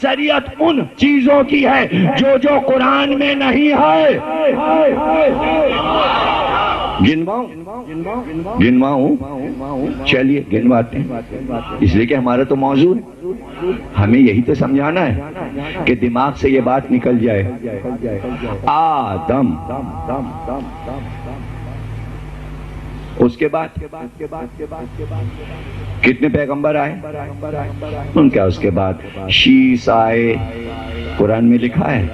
اکثریت ان چیزوں کی ہے جو قرآن میں نہیں ہے۔ گنواؤں چلیے گنواتے ہیں، اس لیے کہ ہمارا تو موضوع ہے، ہمیں یہی تو سمجھانا ہے کہ دماغ سے یہ بات نکل جائے۔ آدم، اس کے بعد کتنے پیغمبر آئے؟ ان کا اس کے بعد شیس آئے، قرآن میں لکھا ہے؟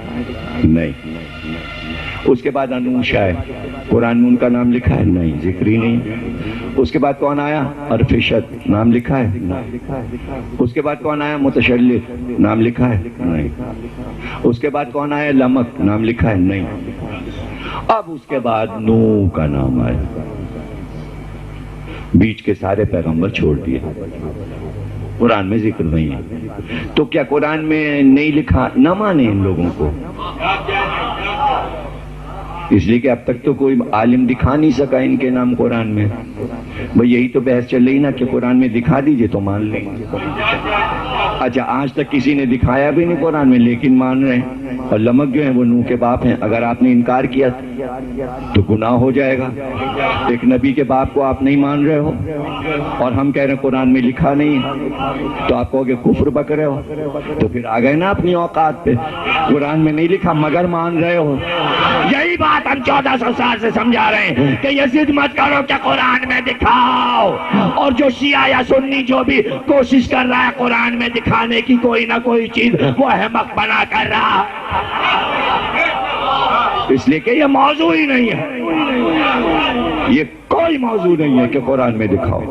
نہیں۔ اس کے بعد انوش آئے، قرآن میں ان کا نام لکھا ہے؟ نہیں، ذکر ہی نہیں۔ اس کے بعد کون آیا؟ ارفشت، نام لکھا ہے؟ اس کے بعد کون آیا؟ متشلف، نام لکھا ہے؟ نہیں۔ اس کے بعد کون آیا؟ لمک، نام لکھا ہے؟ نہیں۔ اب اس کے بعد نوح کا نام آیا، بیچ کے سارے پیغمبر چھوڑ دیے، قرآن میں ذکر نہیں ہے۔ تو کیا قرآن میں نہیں لکھا؟ نہ مانے ان لوگوں کو، اس لیے کہ اب تک تو کوئی عالم دکھا نہیں سکا ان کے نام قرآن میں۔ بھئی یہی تو بحث چل رہی نا کہ قرآن میں دکھا دیجئے تو مان لیں۔ اچھا، آج تک کسی نے دکھایا بھی نہیں قرآن میں لیکن مان رہے ہیں، اور لمک جو ہیں وہ نوح کے باپ ہیں۔ اگر آپ نے انکار کیا تو گناہ ہو جائے گا۔ ایک نبی کے باپ کو آپ نہیں مان رہے ہو اور ہم کہہ رہے ہیں قرآن میں لکھا نہیں ہے، تو آپ کہو گے کفر بک رہے ہو، تو پھر آ گئے نا اپنی اوقات پہ۔ قرآن میں نہیں لکھا مگر مان رہے ہو۔ یہی بات ہم 1400 سال سے سمجھا رہے ہیں کہ یہ ضد مت کرو کہ قرآن میں دکھاؤ، اور جو شیعہ یا سنی جو بھی کوشش کر رہا ہے قرآن میں دکھانے کی کوئی نہ کوئی چیز، وہ احمق بنا کر رہا، اس لیے کہ یہ موضوع ہی نہیں ہے، یہ کوئی موضوع نہیں ہے کہ قرآن میں دکھاؤ۔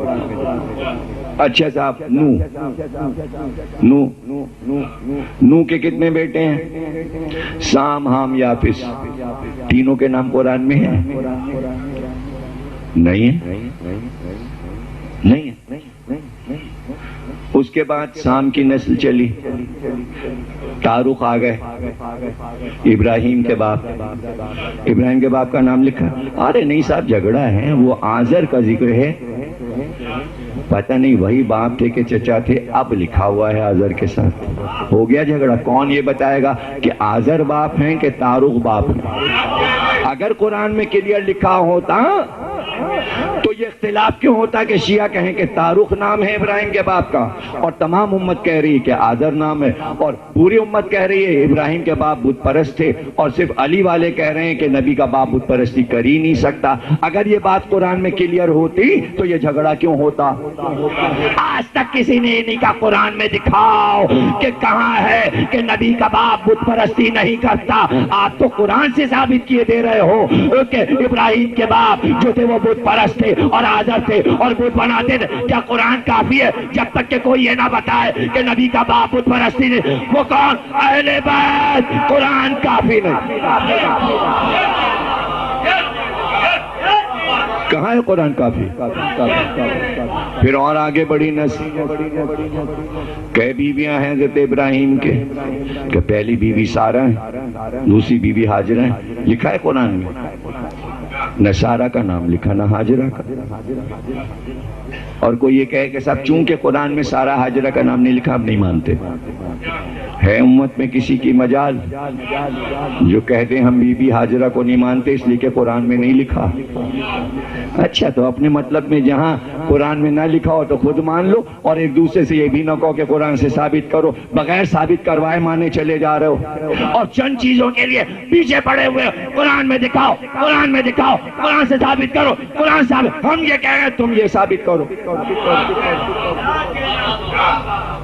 اچھا صاحب، نوح کے کتنے بیٹے ہیں؟ سام، حام، یافس، تینوں کے نام قرآن میں ہیں؟ نہیں ہے، نہیں ہے۔ اس کے بعد سام کی نسل چلی، تاروخ آ گئے، ابراہیم کے باپ۔ ابراہیم کے باپ کا نام لکھا؟ ارے نہیں صاحب، جھگڑا ہے، وہ آزر کا ذکر ہے، پتہ نہیں وہی باپ تھے کہ چچا تھے، اب لکھا ہوا ہے آزر کے ساتھ، ہو گیا جھگڑا۔ کون یہ بتائے گا کہ آزر باپ ہیں کہ تاروخ باپ ہیں؟ اگر قرآن میں کلیئر لکھا ہوتا تو یہ اختلاف کیوں ہوتا کہ شیعہ کہیں کہ تاروخ نام ہے ابراہیم کے باپ کا، اور تمام امت کہہ رہی ہے کہ آزر نام ہے، اور پوری امت کہہ رہی ہے ابراہیم کے باپ بت پرست تھے، اور صرف علی والے کہہ رہے ہیں کہ نبی کا باپ بت پرستی کر ہی نہیں سکتا۔ اگر یہ بات قرآن میں کلیئر ہوتی تو یہ جھگڑا کیوں ہوتا؟ آج تک کسی نے نہیں کہا قرآن میں دکھاؤ کہ کہاں ہے کہ نبی کا باپ بت پرستی نہیں کرتا۔ آپ تو قرآن سے ثابت کیے دے رہے ہو کہ ابراہیم کے باپ جو تھے وہ بت پرست تھے اور آزر تھے اور بت بناتے تھے۔ کیا قرآن کافی ہے جب تک کہ کوئی یہ نہ بتائے کہ نبی کا باپ بت پرستی نہیں؟ وہ کون؟ اہل بیت۔ قرآن کافی نہیں، کہاں ہے قرآن کافی؟ پھر اور آگے بڑی نسل، کئی بیویاں ہیں حضرت ابراہیم کے، کہ پہلی بیوی سارہ ہے، دوسری بیوی ہاجرہ ہے، لکھا ہے قرآن میں؟ نہ سارہ کا نام لکھا نہ ہاجرہ کا۔ اور کوئی یہ کہے کہ صاحب چونکہ قرآن میں سارہ ہاجرہ کا نام نہیں لکھا، ہم نہیں مانتے۔ ہے امت میں کسی کی مجال جو کہتے ہیں ہم بی بی ہاجرہ کو نہیں مانتے اس لیے کہ قرآن میں نہیں لکھا؟ اچھا، تو اپنے مطلب میں جہاں قرآن میں نہ لکھا ہو تو خود مان لو، اور ایک دوسرے سے یہ بھی نہ کہو کہ قرآن سے ثابت کرو، بغیر ثابت کروائے مانے چلے جا رہے ہو، اور چند چیزوں کے لیے پیچھے پڑے ہوئے قرآن میں دکھاؤ، قرآن میں دکھاؤ، قرآن سے ثابت کرو، قرآن ثابت، ہم یہ کہہ رہے ہیں تم یہ ثابت کرو۔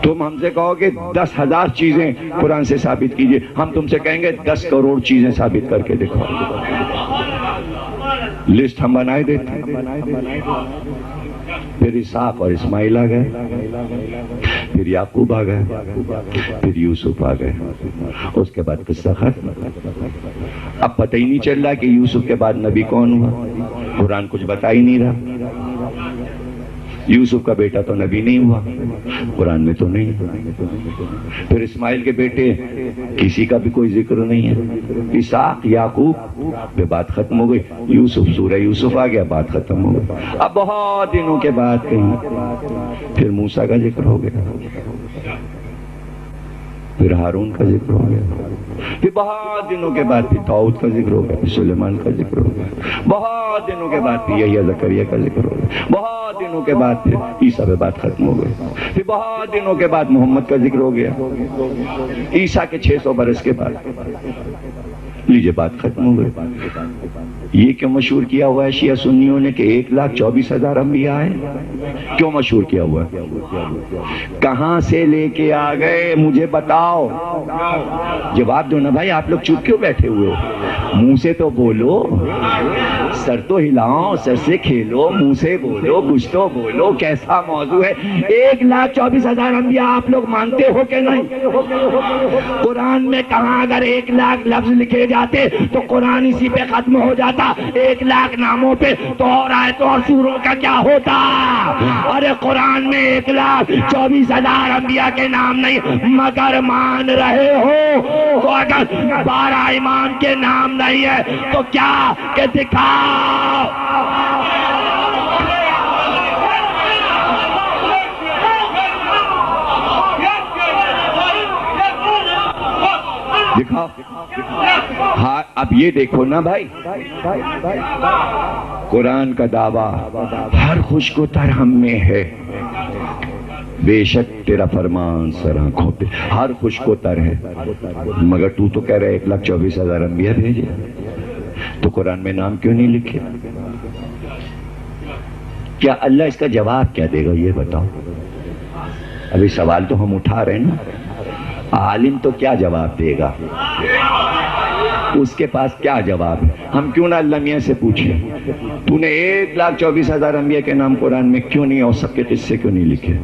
تم ہم سے کہو کہ 10,000 چیزیں قرآن سے ثابت کیجئے، ہم تم سے کہیں گے 10 کروڑ چیزیں ثابت کر کے دکھاؤ۔ لسٹ ہم بنائے دیتے ہیں۔ پھر اسحاق اور اسماعیل آ گئے، پھر یعقوب آ گئے، پھر یوسف آ گئے، اس کے بعد قصہ ختم۔ اب پتہ ہی نہیں چل رہا کہ یوسف کے بعد نبی کون ہوا، قرآن کچھ بتا ہی نہیں رہا۔ یوسف کا بیٹا تو نبی نہیں ہوا، قرآن میں تو نہیں۔ پھر اسماعیل کے بیٹے کسی کا بھی کوئی ذکر نہیں ہے۔ اسحاق، یعقوب، پہ بات ختم ہو گئی۔ یوسف، سورہ یوسف آ گیا، بات ختم ہو گئی۔ اب بہت دنوں کے بعد کہیں پھر موسیٰ کا ذکر ہو گیا۔ پھر ہارون کا ذکر ہو گیا، پھر بہت دنوں کے بعد پھر داؤد کا ذکر ہو گیا، پھر سلیمان کا ذکر ہو گیا، بہت دنوں کے بعد پھر یحییٰ زکریا کا ذکر ہو گیا، بہت دنوں کے بعد پھر عیسیٰ پہ بات ختم ہو گئی، پھر بہت دنوں کے بعد محمد کا ذکر ہو گیا، عیسیٰ کے 600 برس کے بعد لیجیے بات ختم ہو گئی۔ یہ کیوں مشہور کیا ہوا ہے شیعہ سنیوں نے کہ 1,24,000 انبیاء ہیں؟ کیوں مشہور کیا ہوا ہے؟ کہاں سے لے کے آ گئے مجھے بتاؤ، جواب دو نا بھائی، آپ لوگ چپ کیوں بیٹھے ہوئے ہو؟ منہ سے تو بولو، سر تو ہلاؤ، سر سے کھیلو، منہ سے بولو، کچھ تو بولو، کیسا موضوع ہے؟ 1,24,000 انبیاء آپ لوگ مانتے ہو کہ نہیں؟ قرآن میں کہاں اگر 1,00,000 لفظ لکھے جاتے تو قرآن اسی پہ ختم ہو جاتا، 1,00,000 ناموں پہ تو اور آیتوں اور سوروں کا کیا ہوتا؟ ارے قرآن میں 1,24,000 انبیاء کے نام نہیں، مگر مان رہے ہو تو اگر 12 امام کے نام نہیں ہے تو کیا کہ دکھاؤ۔ دکھاؤ۔ ہاں اب یہ دیکھو نا بھائی، قرآن کا دعویٰ ہر خشک و تر ہم میں ہے، بے شک تیرا فرمان سر آنکھوں پہ، ہر خشک و تر ہے، مگر تو کہہ رہے 1,24,000 انبیاء بھیجے، تو قرآن میں نام کیوں نہیں لکھے؟ کیا اللہ اس کا جواب کیا دے گا یہ بتاؤ؟ ابھی سوال تو ہم اٹھا رہے ہیں نا، عالم تو کیا جواب دے گا؟ اس کے پاس کیا جواب ہے؟ ہم کیوں نہ اللہ میاں سے پوچھیں تو نے 1,24,000 انبیاء کے نام قرآن میں کیوں نہیں اور سب کے قصے کیوں نہیں لکھے؟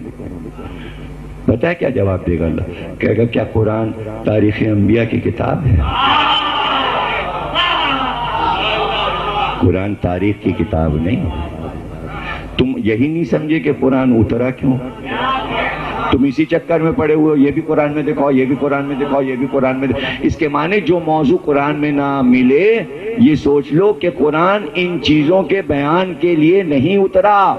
پتہ ہے کیا جواب دے گا اللہ؟ کہے گا کیا قرآن تاریخ انبیاء کی کتاب ہے؟ قرآن تاریخ کی کتاب نہیں۔ تم یہی نہیں سمجھے کہ قرآن اترا کیوں؟ تم اسی چکر میں پڑے ہوئے ہو، یہ بھی قرآن میں دکھاؤ، یہ بھی قرآن میں دکھاؤ، یہ بھی قرآن میں دکھاؤ۔ اس کے معنی جو موضوع قرآن میں نہ ملے یہ سوچ لو کہ قرآن ان چیزوں کے بیان کے لیے نہیں اترا۔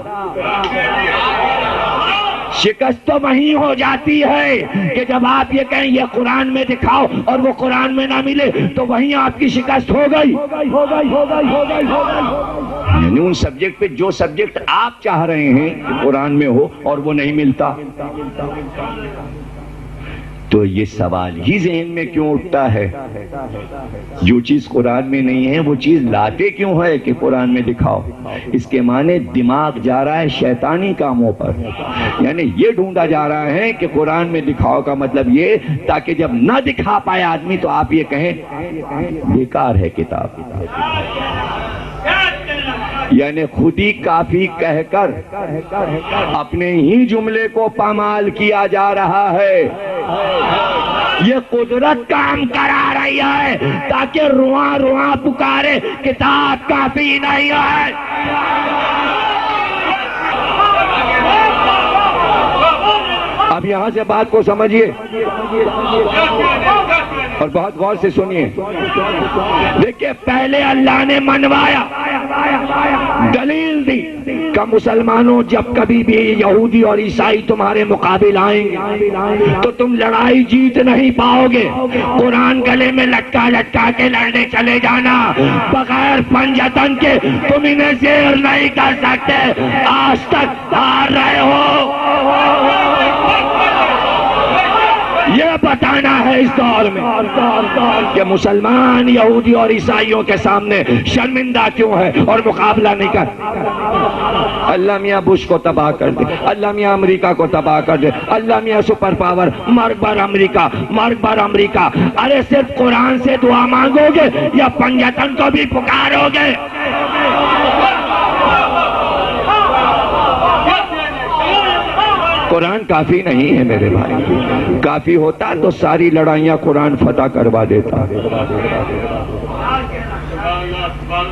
شکست تو وہیں ہو جاتی ہے کہ جب آپ یہ کہیں یہ قرآن میں دکھاؤ اور وہ قرآن میں نہ ملے تو وہیں آپ کی شکست ہو گئی۔ یعنی ان سبجیکٹ پہ جو سبجیکٹ آپ چاہ رہے ہیں کہ قرآن میں ہو اور وہ نہیں ملتا، تو یہ سوال ہی ذہن میں کیوں اٹھتا ہے؟ جو چیز قرآن میں نہیں ہے وہ چیز لاتے کیوں ہے کہ قرآن میں دکھاؤ؟ اس کے معنی دماغ جا رہا ہے شیطانی کاموں پر، یعنی یہ ڈھونڈا جا رہا ہے کہ قرآن میں دکھاؤ کا مطلب یہ تاکہ جب نہ دکھا پائے آدمی تو آپ یہ کہیں بیکار ہے کتاب۔ یعنی خود ہی کافی کہہ کر اپنے ہی جملے کو پامال کیا جا رہا ہے۔ یہ قدرت کام کرا رہی ہے تاکہ رواں رواں پکارے کتاب کافی نہیں ہے۔ اب یہاں سے بات کو سمجھیے اور بہت غور سے سنیے۔ دیکھیں پہلے اللہ نے منوایا، دلیل دی کہ مسلمانوں جب کبھی بھی یہودی اور عیسائی تمہارے مقابل آئیں گے تو تم لڑائی جیت نہیں پاؤ گے، قرآن گلے میں لٹکا لٹکا کے لڑنے چلے جانا، بغیر پنجتن کے تم انہیں زیر نہیں کر سکتے، آج تک ہار رہے ہو۔ یہ بتانا ہے اس دور میں کہ مسلمان یہودی اور عیسائیوں کے سامنے شرمندہ کیوں ہے اور مقابلہ نہیں کر۔ اللہ میاں بش کو تباہ کر دے، اللہ میاں امریکہ کو تباہ کر دے، اللہ میاں سپر پاور، مرگ بر امریکہ، مرگ بر امریکہ۔ ارے صرف قرآن سے دعا مانگو گے یا پنجتن کو بھی پکارو گے؟ قرآن کافی نہیں ہے میرے بھائی، کافی ہوتا تو ساری لڑائیاں قرآن فتح کروا دیتا۔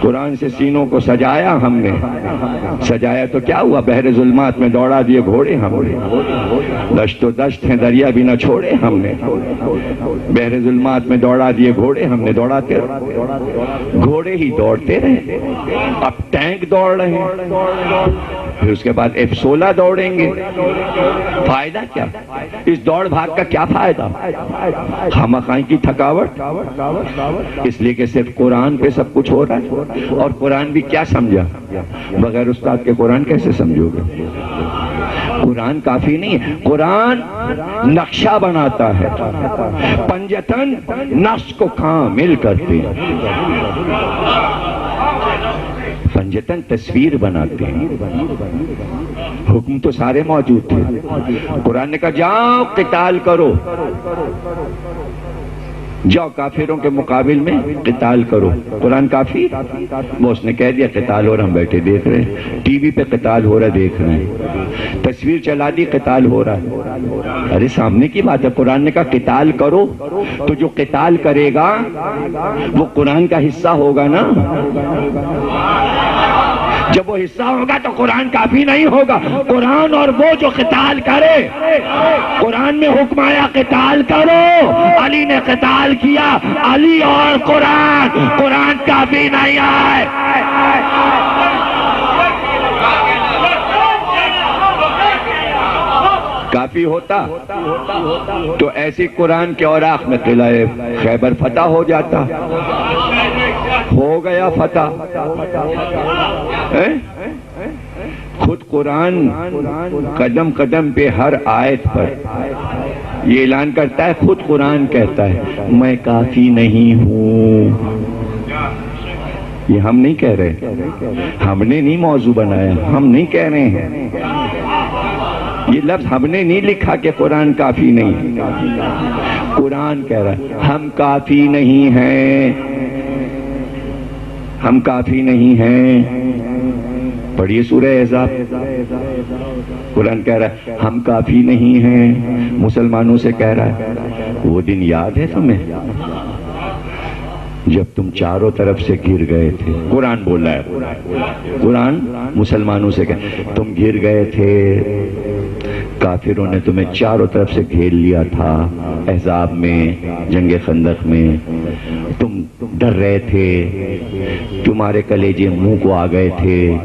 قرآن سے سینوں کو سجایا ہم نے، سجایا تو کیا ہوا؟ بحر ظلمات میں دوڑا دیے گھوڑے ہم نے، دشت و دشت ہیں دریا بھی نہ چھوڑے ہم نے، بحر ظلمات میں دوڑا دیے گھوڑے ہم نے، دوڑاتے گھوڑے ہی دوڑتے رہے، اب ٹینک دوڑ رہے ہیں۔ پھر اس کے بعد F16 دوڑیں گے. فائدہ کیا؟ اس دوڑ بھاگ کا کیا فائدہ؟ خامخواہ کی تھکاوٹ. اس لیے کہ صرف قرآن پہ سب کچھ ہو رہا ہے. اور قرآن بھی کیا سمجھا؟ بغیر استاد کے قرآن کیسے سمجھو گے؟ قرآن کافی نہیں ہے. قرآن نقشہ بناتا ہے، پنجتن نفس کو کامل کرتے ہیں، پنجتن تصویر بناتے ہیں. حکم تو سارے موجود تھے. قرآن نے کہا جاؤ قتال کرو، جاؤ کافروں کے مقابل میں قتال کرو. قرآن کافی؟ وہ اس نے کہہ دیا قتال ہو رہا، ہم بیٹھے دیکھ رہے ہیں. ٹی وی پہ قتال ہو رہا دیکھ رہے ہیں. تصویر چلا دی قتال ہو رہا ہے. ارے سامنے کی بات ہے. قرآن نے کہا قتال کرو، تو جو قتال کرے گا وہ قرآن کا حصہ ہوگا نا. جب وہ حصہ ہوگا تو قرآن کافی نہیں ہوگا. قرآن اور وہ جو قتال کرے. قرآن میں حکم آیا قتال کرو، علی نے قتال کیا. علی اور قرآن، قرآن کافی نہیں ہے. کافی ہوتا تو ایسی قرآن کے اوراق میں قلعہ خیبر فتح ہو جاتا. ہو گیا فتح. خود قرآن قدم قدم پہ ہر آیت پر یہ اعلان کرتا ہے. خود قرآن کہتا ہے میں کافی نہیں ہوں. یہ ہم نہیں کہہ رہے، ہم نے نہیں موضوع بنایا، ہم نہیں کہہ رہے ہیں. یہ لفظ ہم نے نہیں لکھا کہ قرآن کافی نہیں. قرآن کہہ رہا ہے ہم کافی نہیں ہیں، ہم کافی نہیں ہیں. پڑھیے سورہ احزاب. قرآن کہہ رہا ہے ہم کافی نہیں ہیں. مسلمانوں سے کہہ رہا ہے وہ دن یاد ہے تمہیں جب تم چاروں طرف سے گر گئے تھے. قرآن بول رہا ہے. قرآن مسلمانوں سے کہہ تم گر گئے تھے، کافروں نے تمہیں چاروں طرف سے گھیر لیا تھا. احزاب میں، جنگ خندق میں تم ڈر رہے تھے، تمہارے کلیجے منہ کو آ گئے تھے،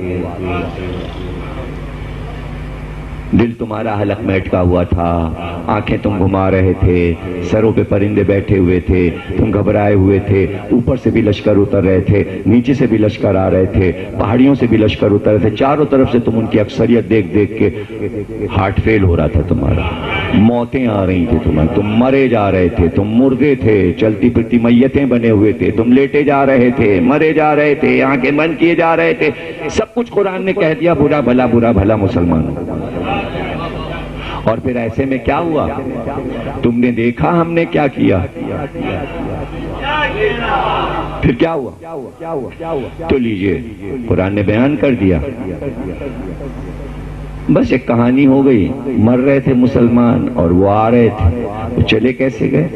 دل تمہارا حلق میں اٹکا ہوا تھا، آنکھیں تم گھما رہے تھے، سروں پہ پرندے بیٹھے ہوئے تھے، تم گھبرائے ہوئے تھے. اوپر سے بھی لشکر اتر رہے تھے، نیچے سے بھی لشکر آ رہے تھے، پہاڑیوں سے بھی لشکر اتر رہے تھے. چاروں طرف سے تم ان کی اکثریت دیکھ دیکھ کے ہارٹ فیل ہو رہا تھا تمہارا. موتیں آ رہی تھی تمہیں، تم مرے جا رہے تھے، تم مردے تھے، چلتی پھرتی میتیں بنے ہوئے تھے، تم لیٹے جا رہے تھے، مرے جا رہے تھے، آنکھیں بند کیے جا رہے تھے. سب کچھ قرآن نے کہہ دیا. برا بھلا برا بھلا مسلمانوں. اور پھر ایسے میں کیا ہوا؟ تم نے دیکھا ہم نے کیا کیا. پھر کیا ہوا؟ تو لیجئے قرآن نے بیان کر دیا. بس ایک کہانی ہو گئی. مر رہے تھے مسلمان اور وہ آ رہے تھے. وہ چلے کیسے گئے؟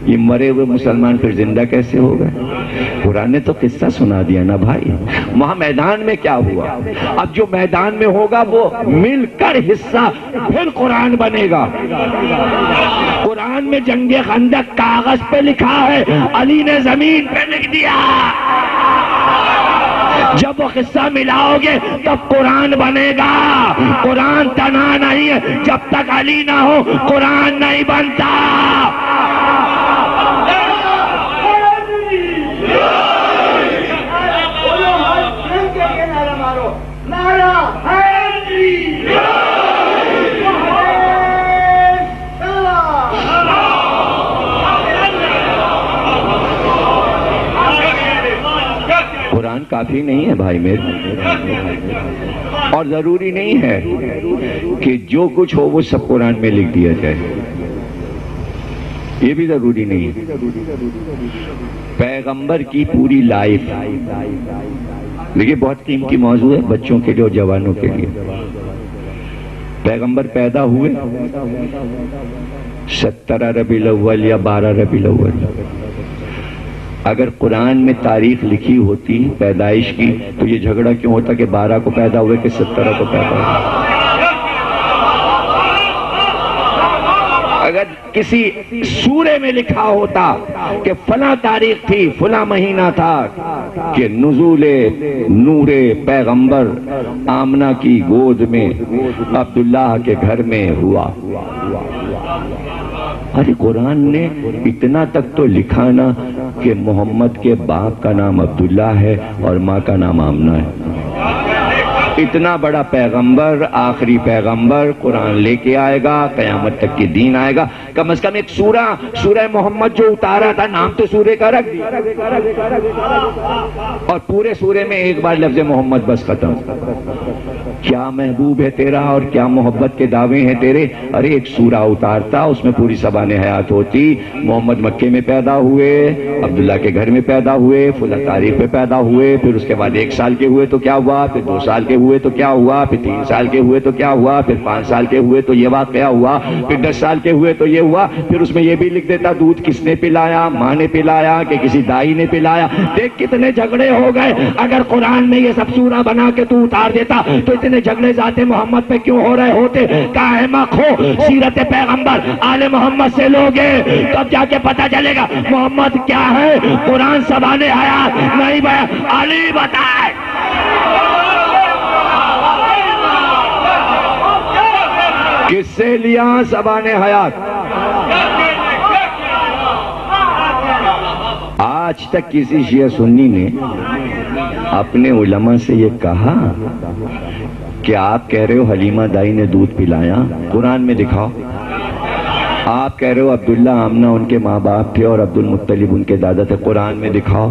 یہ مرے ہوئے مسلمان پھر زندہ کیسے ہو گئے؟ قرآن نے تو قصہ سنا دیا نا بھائی. وہاں میدان میں کیا ہوا؟ اب جو میدان میں ہوگا وہ مل کر حصہ پھر قرآن بنے گا. قرآن میں جنگ خندق کاغذ پہ لکھا ہے، علی نے زمین پہ لکھ دیا. جب وہ قصہ ملاؤ گے تب قرآن بنے گا. قرآن تنا نہیں ہے، جب تک علی نہ ہو قرآن نہیں بنتا. قرآن کافی نہیں ہے بھائی میرے، اور ضروری نہیں ہے کہ جو کچھ ہو وہ سب قرآن میں لکھ دیا جائے. یہ بھی ضروری نہیں ہے. پیغمبر کی پوری لائف، دیکھیے بہت قیمتی موضوع ہے بچوں کے لیے اور جوانوں کے لیے. پیغمبر پیدا ہوئے 17 ربیع الاول یا 12 ربیع الاول. اگر قرآن میں تاریخ لکھی ہوتی پیدائش کی تو یہ جھگڑا کیوں ہوتا کہ 12 کو پیدا ہوئے کہ 17 کو پیدا ہوئے؟ اگر کسی سورے میں لکھا ہوتا کہ فلاں تاریخ تھی، فلاں مہینہ تھا کہ نزول نور پیغمبر آمنہ کی گود میں عبداللہ کے گھر میں ہوا۔ ارے قرآن نے اتنا تک تو لکھا نا کہ محمد کے باپ کا نام عبداللہ ہے اور ماں کا نام آمنہ ہے۔ اتنا بڑا پیغمبر، آخری پیغمبر قرآن لے کے آئے گا، قیامت تک کی دین آئے گا، کم از کم ایک سورہ محمد جو اتارا تھا نام تو سورے کا رکھ دیا، اور پورے سورے میں ایک بار لفظ محمد بس ختم۔ کیا محبوب ہے تیرا اور کیا محبت کے دعوے ہیں تیرے۔ ارے ایک سورہ اتارتا، اس میں پوری زبان حیات ہوتی، محمد مکے میں پیدا ہوئے، عبداللہ کے گھر میں پیدا ہوئے، فلاں تاریخ پہ پیدا ہوئے، پھر اس کے بعد 1 سال کے ہوئے تو کیا ہوا، پھر 2 سال کے ہوئے تو کیا ہوا، پھر 3 سال کے ہوئے تو کیا ہوا، پھر 5 سال کے ہوئے تو یہ واقعہ ہوا، پھر 10 سال کے ہوئے تو یہ ہوا، پھر اس میں یہ بھی لکھ دیتا دودھ کس نے پلایا، ماں نے پلایا کہ کسی دائی نے پلایا۔ دیکھ کتنے جھگڑے ہو گئے۔ اگر قرآن میں یہ سب سورہ بنا کے تو اتار دیتا تو اتنے جھگڑے ذات محمد پہ کیوں ہو رہے ہوتے۔ احمق ہو، سیرت پیغمبر آل محمد سے لوگے تب جا کے پتہ چلے گا محمد کیا ہے۔ قرآن زبان حیات نہیں بیان، علی بتائے۔ کس سے لیا زبان حیات؟ آج تک کسی شیعہ سنی نے اپنے علماء سے یہ کہا کہ آپ کہہ رہے ہو حلیمہ دائی نے دودھ پلایا، قرآن میں دکھاؤ۔ آپ کہہ رہے ہو عبداللہ آمنہ ان کے ماں باپ تھے اور عبد المطلب ان کے دادا تھے، قرآن میں دکھاؤ۔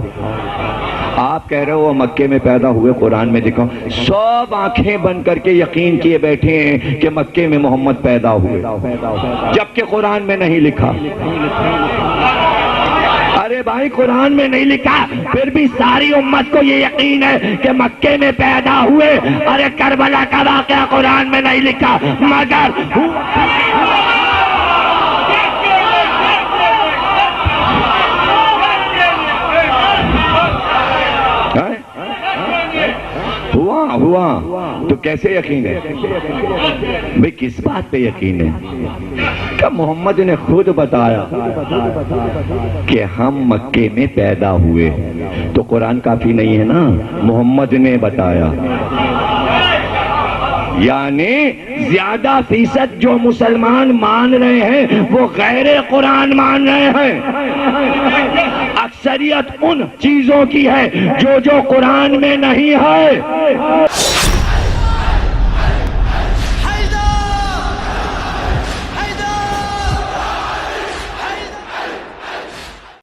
آپ کہہ رہے ہو وہ مکے میں پیدا ہوئے، قرآن میں دکھاؤ۔ سب آنکھیں بند کر کے یقین کیے بیٹھے ہیں کہ مکے میں محمد پیدا ہوئے، جبکہ قرآن میں نہیں لکھا۔ ارے بھائی قرآن میں نہیں لکھا، پھر بھی ساری امت کو یہ یقین ہے کہ مکے میں پیدا ہوئے۔ ارے کربلا کا واقعہ قرآن میں نہیں لکھا، مگر ہوا تو کیسے یقین ہے بھئی؟ کس بات پہ یقین ہے؟ کہ محمد نے خود بتایا کہ ہم مکے میں پیدا ہوئے، تو قرآن کافی نہیں ہے نا، محمد نے بتایا۔ یعنی زیادہ فیصد جو مسلمان مان رہے ہیں وہ غیر قرآن مان رہے ہیں۔ اکثریت ان چیزوں کی ہے جو قرآن میں نہیں ہے۔